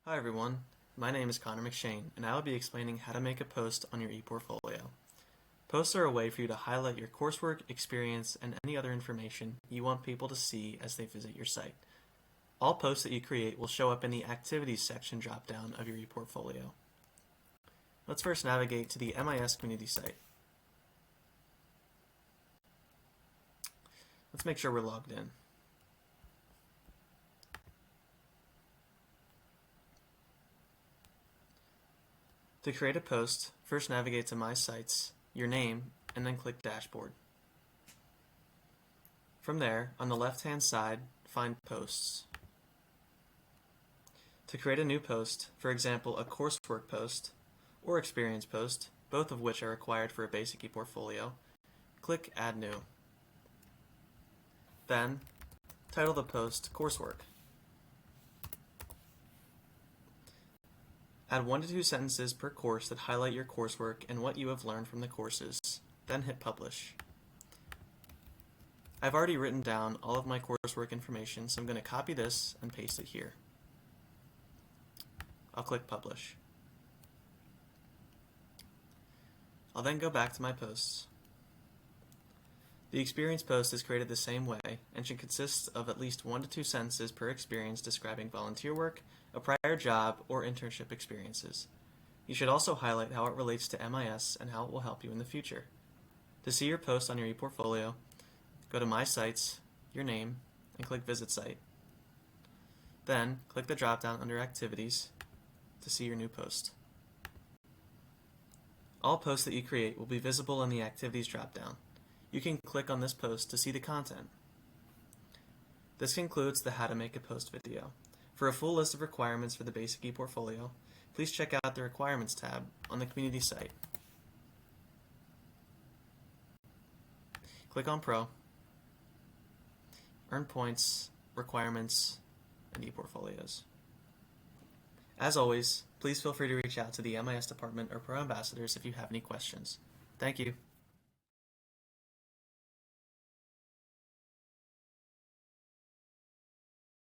Hi everyone, my name is Connor McShane, and I will be explaining how to make a post on your ePortfolio. Posts are a way for you to highlight your coursework, experience, and any other information you want people to see as they visit your site. All posts that you create will show up in the Activities section dropdown of your ePortfolio. Let's first navigate to the MIS community site. Let's make sure we're logged in. To create a post, first navigate to My Sites, your name, and then click Dashboard. From there, on the left-hand side, find Posts. To create a new post, for example a coursework post or experience post, both of which are required for a basic ePortfolio, click Add New. Then, title the post Coursework. Add 1 to 2 sentences per course that highlight your coursework and what you have learned from the courses, then hit Publish. I've already written down all of my coursework information, so I'm going to copy this and paste it here. I'll click Publish. I'll then go back to my posts. The experience post is created the same way and should consist of at least 1 to 2 sentences per experience describing volunteer work, a prior job, or internship experiences. You should also highlight how it relates to MIS and how it will help you in the future. To see your post on your ePortfolio, go to My Sites, your name, and click Visit Site. Then, click the drop-down under Activities to see your new post. All posts that you create will be visible in the Activities drop-down. You can click on this post to see the content. This concludes the How to Make a Post video. For a full list of requirements for the basic ePortfolio, please check out the Requirements tab on the community site. Click on Pro, Earn Points, Requirements, and ePortfolios. As always, please feel free to reach out to the MIS department or Pro Ambassadors if you have any questions. Thank you.